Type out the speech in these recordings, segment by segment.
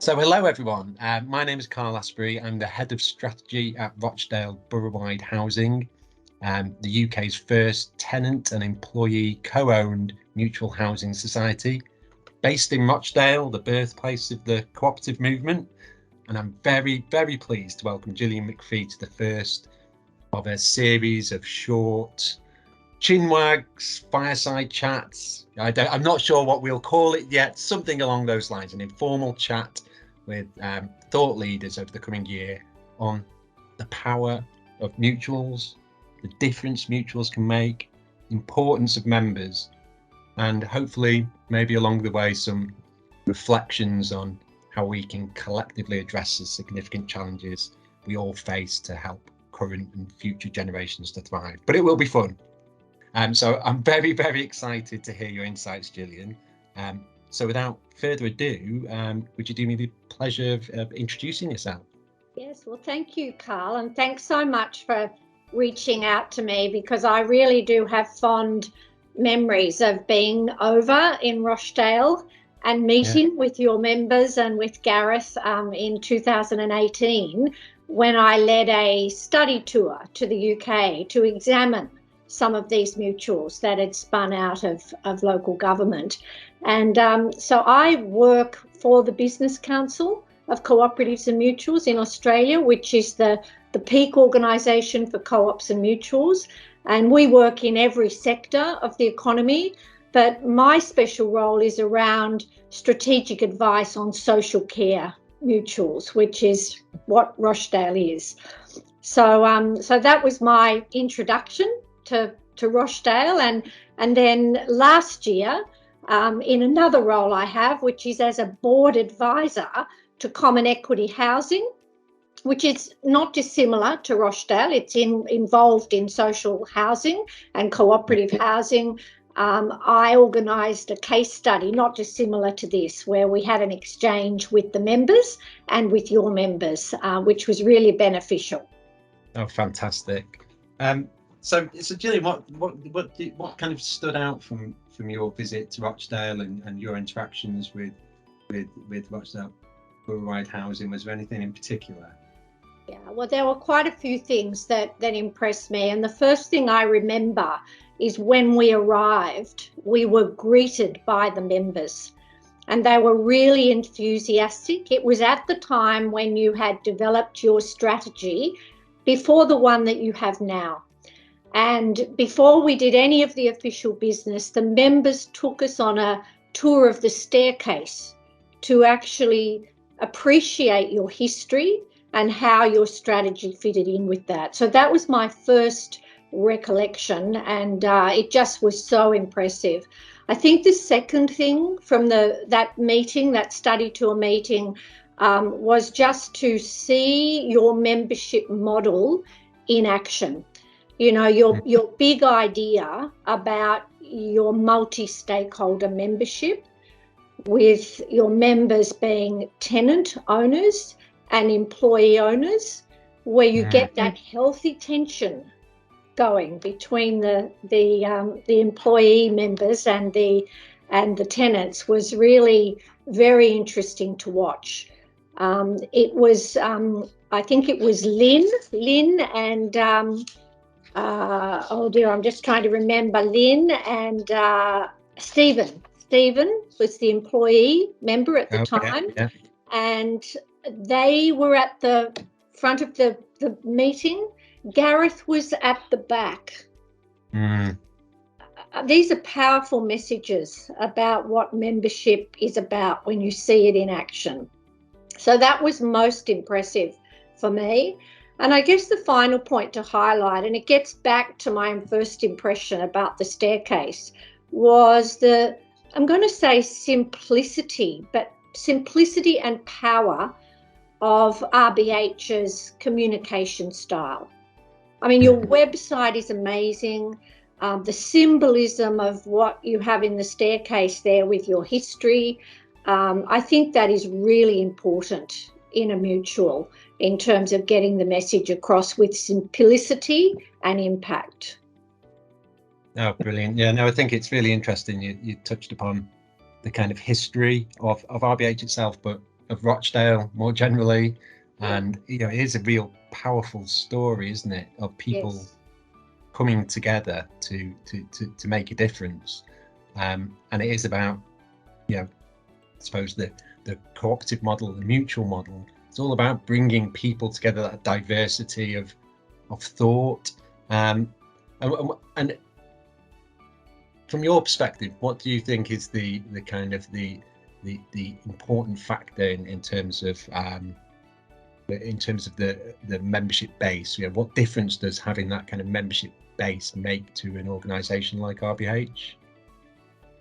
So hello everyone, my name is Carl Asprey. I'm the Head of Strategy at Rochdale Boroughwide Housing, the UK's first tenant and employee co-owned mutual housing society, based in Rochdale, the birthplace of the cooperative movement. And I'm very, very pleased to welcome Gillian McFee to the first of a series of short chinwags, fireside chats. I'm not sure what we'll call it yet, something along those lines, an informal chat with thought leaders over the coming year on the power of mutuals, the difference mutuals can make, importance of members, and hopefully maybe along the way some reflections on how we can collectively address the significant challenges we all face to help current and future generations to thrive. But it will be fun. So I'm very, very excited to hear your insights, Gillian. So without further ado, would you do me the pleasure of introducing yourself? Yes, well, thank you, Carl, and thanks so much for reaching out to me, because I really do have fond memories of being over in Rochdale and meeting with your members and with Gareth in 2018 when I led a study tour to the UK to examine some of these mutuals that had spun out of local government. And so I work for the Business Council of Co-operatives and Mutuals in Australia, which is the peak organisation for co-ops and mutuals. And we work in every sector of the economy, but my special role is around strategic advice on social care mutuals, which is what Rochdale is. So that was my introduction to Rochdale, and then last year in another role I have, which is as a board advisor to Common Equity Housing, which is not dissimilar to Rochdale. It's involved in social housing and cooperative housing. I organised a case study not dissimilar to this, where we had an exchange with the members and with your members, which was really beneficial. Oh, fantastic. So Gillian, what kind of stood out from your visit to Rochdale and your interactions with Rochdale Boroughwide Housing? Was there anything in particular? Yeah, well, there were quite a few things that impressed me. And the first thing I remember is when we arrived, we were greeted by the members and they were really enthusiastic. It was at the time when you had developed your strategy before the one that you have now. And before we did any of the official business, the members took us on a tour of the staircase to actually appreciate your history and how your strategy fitted in with that. So that was my first recollection, and it just was so impressive. I think the second thing from that meeting, that study tour meeting, was just to see your membership model in action. You know, your big idea about your multi-stakeholder membership, with your members being tenant owners and employee owners, where you get that healthy tension going between the employee members and the tenants, was really very interesting to watch. It was, I think it was Lynn and oh dear, I'm just trying to remember. Lynn and Stephen was the employee member at the time. Yeah. And they were at the front of the meeting. Gareth was at the back. These are powerful messages about what membership is about when you see it in action. So that was most impressive for me. And I guess the final point to highlight, and it gets back to my first impression about the staircase, was I'm going to say simplicity, but simplicity and power of RBH's communication style. I mean, your website is amazing. The symbolism of what you have in the staircase there with your history, I think that is really important in a mutual in terms of getting the message across with simplicity and impact. Oh, brilliant. Yeah, no, I think it's really interesting. You touched upon the kind of history of RBH itself, but of Rochdale more generally. And you know, it is a real powerful story, isn't it, of people coming together to make a difference. And it is about, you know, I suppose the cooperative model, the mutual model. It's all about bringing people together, that diversity of thought. And from your perspective, what do you think is the kind of the important factor in terms of the membership base? You know, what difference does having that kind of membership base make to an organisation like RBH?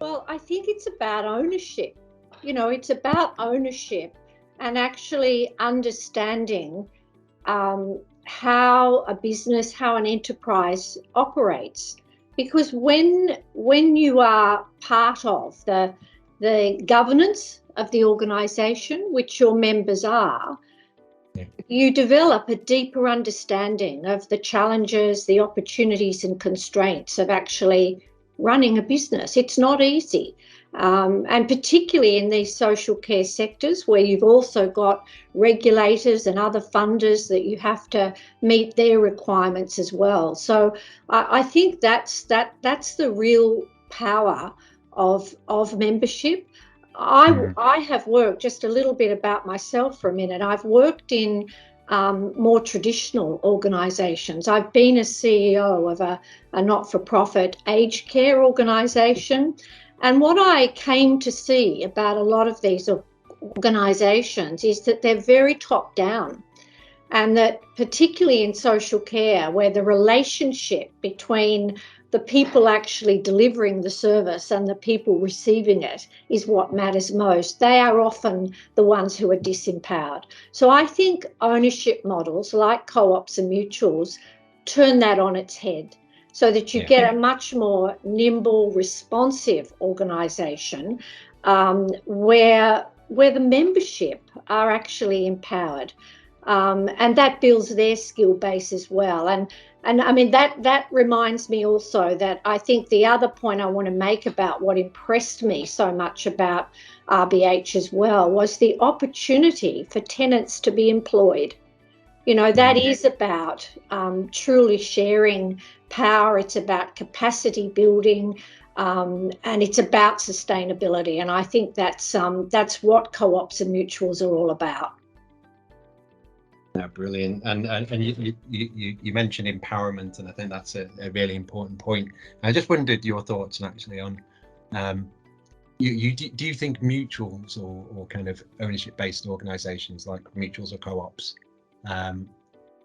Well, I think it's about ownership. You know, it's about ownership and actually understanding how a business, how an enterprise operates. Because when you are part of the governance of the organisation, which your members are, you develop a deeper understanding of the challenges, the opportunities and constraints of actually running a business. It's not easy. And particularly in these social care sectors where you've also got regulators and other funders that you have to meet their requirements as well. So I think that's the real power of membership. I have worked, just a little bit about myself for a minute, I've worked in more traditional organisations. I've been a CEO of a not-for-profit aged care organisation. And what I came to see about a lot of these organisations is that they're very top-down, and that particularly in social care, where the relationship between the people actually delivering the service and the people receiving it is what matters most. They are often the ones who are disempowered. So I think ownership models like co-ops and mutuals turn that on its head, so that you get a much more nimble, responsive organisation where the membership are actually empowered, and that builds their skill base as well. And I mean, that reminds me also that I think the other point I want to make about what impressed me so much about RBH as well was the opportunity for tenants to be employed. You know, that is about truly sharing power. It's about capacity building, and it's about sustainability. And I think that's what co-ops and mutuals are all about. Yeah, brilliant. And you mentioned empowerment, and I think that's a really important point. I just wondered your thoughts actually on do you think mutuals or kind of ownership-based organisations like mutuals or co-ops,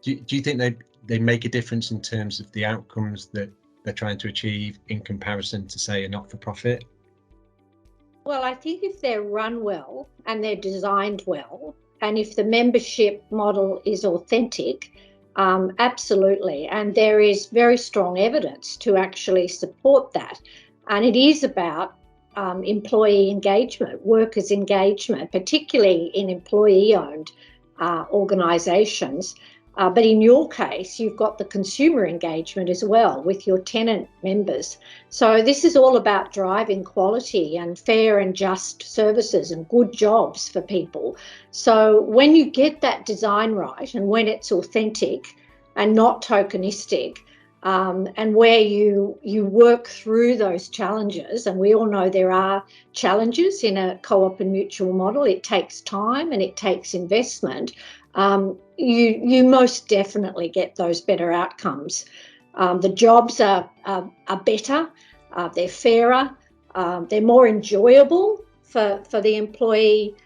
do you think they make a difference in terms of the outcomes that they're trying to achieve in comparison to, say, a not-for-profit? Well, I think if they're run well and they're designed well, and if the membership model is authentic, absolutely. And there is very strong evidence to actually support that. And it is about employee engagement, workers' engagement, particularly in employee-owned organisations. But in your case, you've got the consumer engagement as well with your tenant members. So this is all about driving quality and fair and just services and good jobs for people. So when you get that design right, and when it's authentic and not tokenistic, and where you work through those challenges, and we all know there are challenges in a co-op and mutual model. It takes time and it takes investment. You most definitely get those better outcomes. The jobs are better, they're fairer, they're more enjoyable for the employee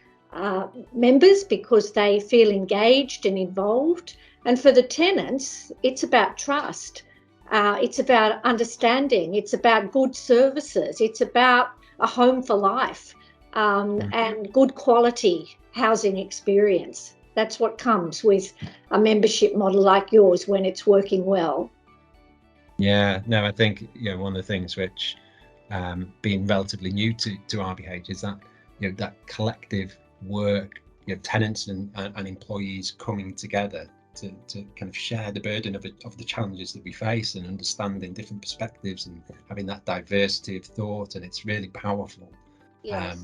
members because they feel engaged and involved. And for the tenants, it's about trust. It's about understanding. It's about good services. It's about a home for life and good quality housing experience. That's what comes with a membership model like yours when it's working well. Yeah, no, I think one of the things which, being relatively new to RBH, is that that collective work, tenants and employees coming together to kind of share the burden of the challenges that we face and understanding different perspectives and having that diversity of thought, and it's really powerful. Yes.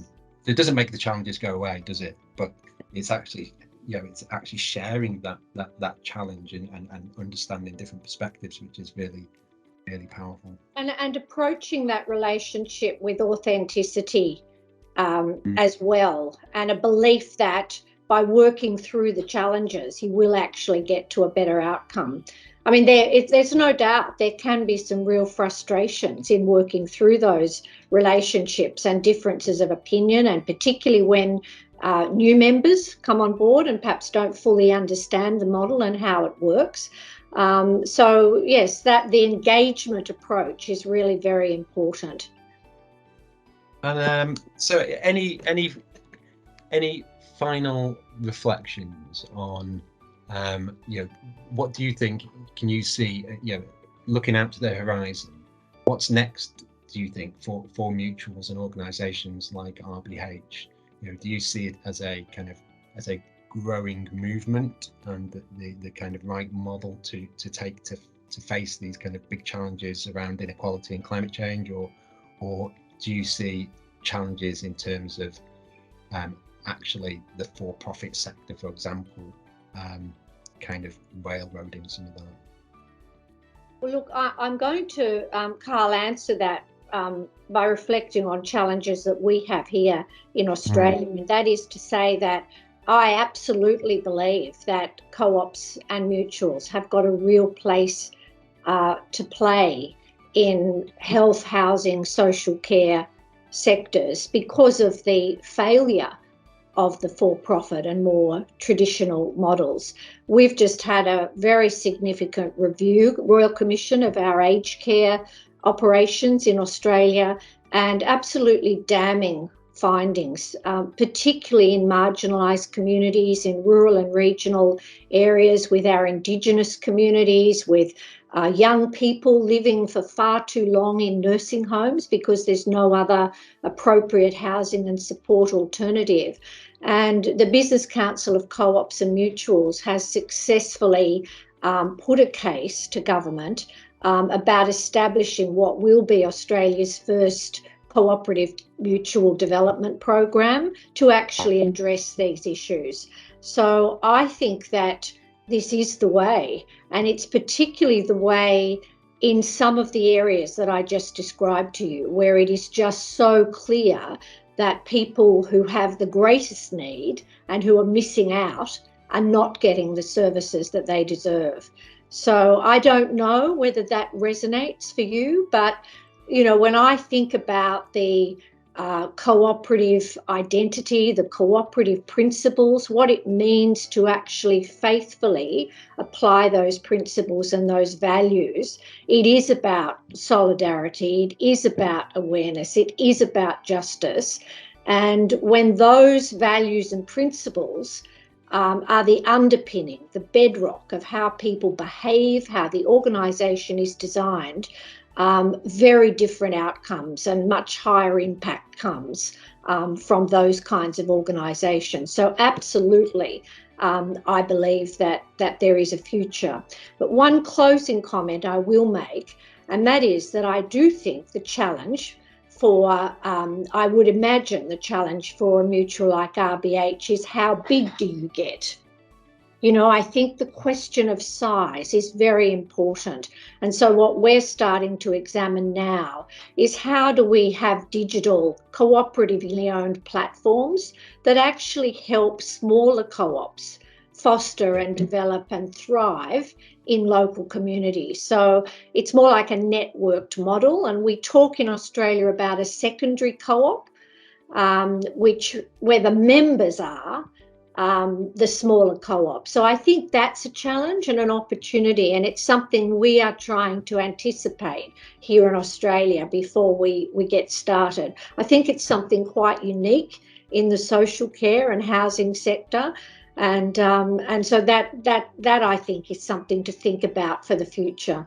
It doesn't make the challenges go away, does it? But it's actually, it's actually sharing that challenge and understanding different perspectives, which is really, really powerful. And approaching that relationship with authenticity as well, and a belief that by working through the challenges, you will actually get to a better outcome. I mean, there's no doubt there can be some real frustrations in working through those relationships and differences of opinion, and particularly when new members come on board and perhaps don't fully understand the model and how it works. So yes, that the engagement approach is really very important. And so any final reflections on what do you think, can you see, looking out to the horizon, what's next, do you think, for mutuals and organizations like RBH? Do you see it as a growing movement and the kind of right model to take to face these kind of big challenges around inequality and climate change, or do you see challenges in terms of actually the for-profit sector, for example, kind of railroading some of that? Well, look, I'm going to, Carl, answer that by reflecting on challenges that we have here in Australia. And that is to say that I absolutely believe that co-ops and mutuals have got a real place to play in health, housing, social care sectors because of the failure of the for-profit and more traditional models. We've just had a very significant review, Royal Commission, of our aged care operations in Australia, and absolutely damning findings, particularly in marginalised communities, in rural and regional areas, with our Indigenous communities, with young people living for far too long in nursing homes because there's no other appropriate housing and support alternative. And the Business Council of Co-ops and Mutuals has successfully put a case to government about establishing what will be Australia's first cooperative mutual development program to actually address these issues. So I think that this is the way, and it's particularly the way in some of the areas that I just described to you, where it is just so clear that people who have the greatest need and who are missing out are not getting the services that they deserve. So I don't know whether that resonates for you, but when I think about the cooperative identity, the cooperative principles, what it means to actually faithfully apply those principles and those values, it is about solidarity, it is about awareness, it is about justice. And when those values and principles are the underpinning, the bedrock of how people behave, how the organisation is designed, very different outcomes and much higher impact comes from those kinds of organisations. So absolutely, I believe that there is a future. But one closing comment I will make, and that is that I do think the challenge for, I would imagine the challenge for a mutual like RBH is how big do you get? I think the question of size is very important. And so what we're starting to examine now is how do we have digital cooperatively owned platforms that actually help smaller co-ops foster and develop and thrive in local communities. So it's more like a networked model. And we talk in Australia about a secondary co-op, where the members are the smaller co-op. So I think that's a challenge and an opportunity, and it's something we are trying to anticipate here in Australia before we get started. I think it's something quite unique in the social care and housing sector, and so that I think is something to think about for the future.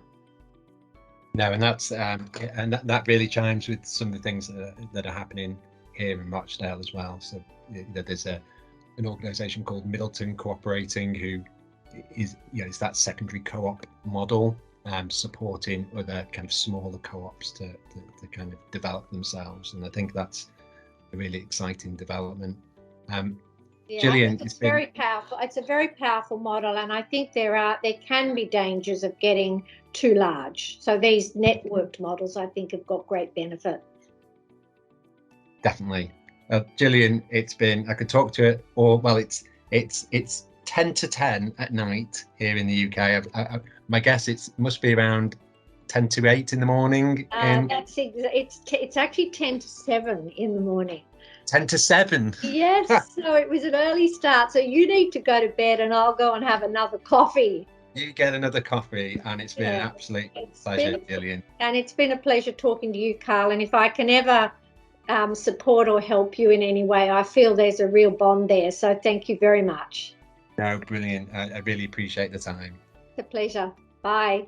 No, and that's and that really chimes with some of the things that are happening here in Rochdale as well. So there's an organisation called Middleton Cooperating, who is it's that secondary co-op model, supporting other kind of smaller co-ops to kind of develop themselves, and I think that's a really exciting development. Yeah, Gillian, it's very powerful. It's a very powerful model, and I think there can be dangers of getting too large. So these networked models, I think, have got great benefit. Definitely. Gillian, I could talk to it, or well, it's 10 to 10 at night here in the UK. My guess must be around 10 to 8 in the morning. It's actually 10 to 7 in the morning. 10 to 7. Yes, so it was an early start. So you need to go to bed, and I'll go and have another coffee. You get another coffee, and it's been an absolute pleasure, Gillian. And it's been a pleasure talking to you, Carl. And if I can ever support or help you in any way, I feel there's a real bond there. So thank you very much. No, brilliant. I really appreciate the time. It's a pleasure. Bye.